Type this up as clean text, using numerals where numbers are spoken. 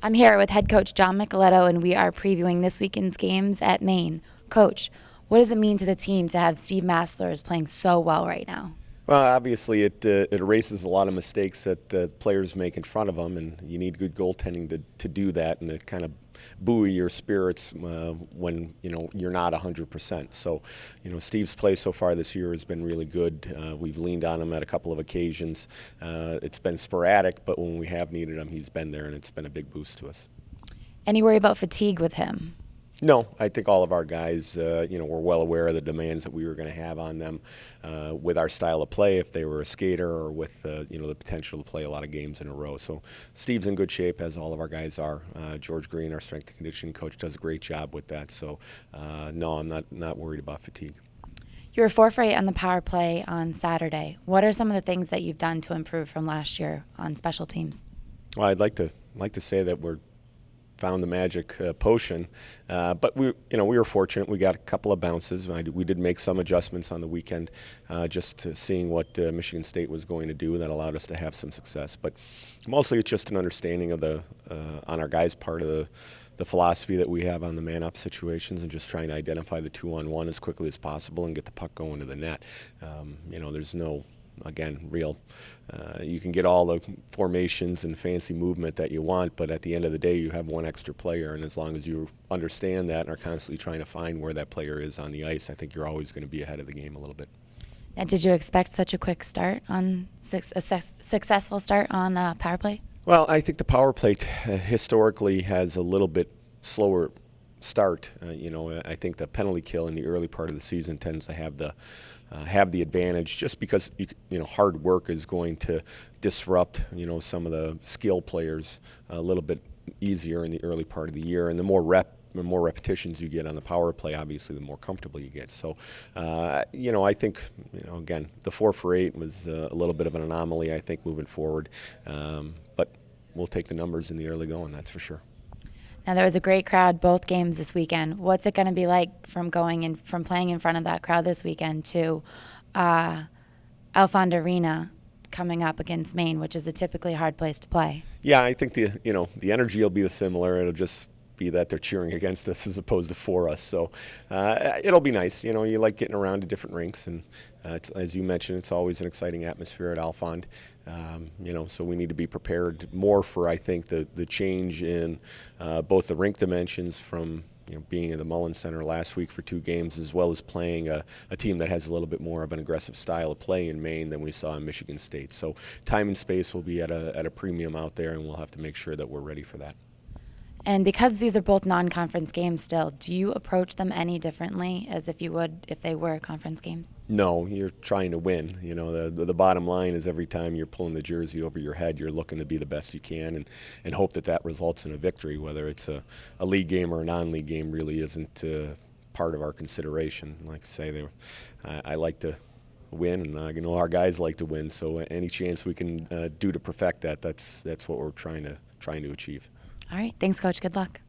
I'm here with head coach John Micheletto, and we are previewing this weekend's games at Maine. Coach, what does it mean to the team to have Steve Masslers playing so well right now? Well, obviously, it erases a lot of mistakes that players make in front of them, and you need good goaltending to do that and to kind of buoy your spirits when you're not 100%. So, Steve's play so far this year has been really good. We've leaned on him at a couple of occasions. It's been sporadic, but when we have needed him, he's been there, and it's been a big boost to us. Any worry about fatigue with him? No, I think all of our guys, were well aware of the demands that we were going to have on them with our style of play, if they were a skater or with, the potential to play a lot of games in a row. So Steve's in good shape, as all of our guys are. George Green, our strength and conditioning coach, does a great job with that. So, no, I'm not worried about fatigue. You were 4 for 8 on the power play on Saturday. What are some of the things that you've done to improve from last year on special teams? Well, I'd like to say that we're found the magic potion, but we were fortunate. We got a couple of bounces. We did make some adjustments on the weekend, just to seeing what Michigan State was going to do. That allowed us to have some success. But mostly, it's just an understanding of on our guys' part of the philosophy that we have on the man-up situations, and just trying to identify the 2-on-1 as quickly as possible and get the puck going to the net. There's no, again, you can get all the formations and fancy movement that you want, but at the end of the day, you have one extra player, and as long as you understand that and are constantly trying to find where that player is on the ice, I think you're always going to be ahead of the game a little bit. Now, did you expect such a quick start a successful start on power play? Well, I think the power play historically has a little bit slower start. I think the penalty kill in the early part of the season tends to have the advantage, just because hard work is going to disrupt some of the skill players a little bit easier in the early part of the year, and the more repetitions you get on the power play, obviously the more comfortable you get. So I think again, the 4 for 8 was a little bit of an anomaly, I think, moving forward, but we'll take the numbers in the early going, that's for sure. Now, there was a great crowd both games this weekend. What's it going to be like from playing in front of that crowd this weekend to Alfond Arena coming up against Maine, which is a typically hard place to play? Yeah, I think the energy will be similar. It'll just be that they're cheering against us as opposed to for us. So it'll be nice. You like getting around to different rinks, and as you mentioned, it's always an exciting atmosphere at Alfond. So we need to be prepared more for, I think, the change in both the rink dimensions from being in the Mullen Center last week for 2 games, as well as playing a team that has a little bit more of an aggressive style of play in Maine than we saw in Michigan State. So time and space will be at a premium out there, and we'll have to make sure that we're ready for that. And because these are both non-conference games still, do you approach them any differently as if you would if they were conference games? No, you're trying to win. The bottom line is every time you're pulling the jersey over your head, you're looking to be the best you can and hope that results in a victory. Whether it's a league game or a non-league game really isn't part of our consideration. Like I say, I like to win, and I know our guys like to win. So any chance we can do to perfect that's what we're trying to achieve. All right. Thanks, Coach. Good luck.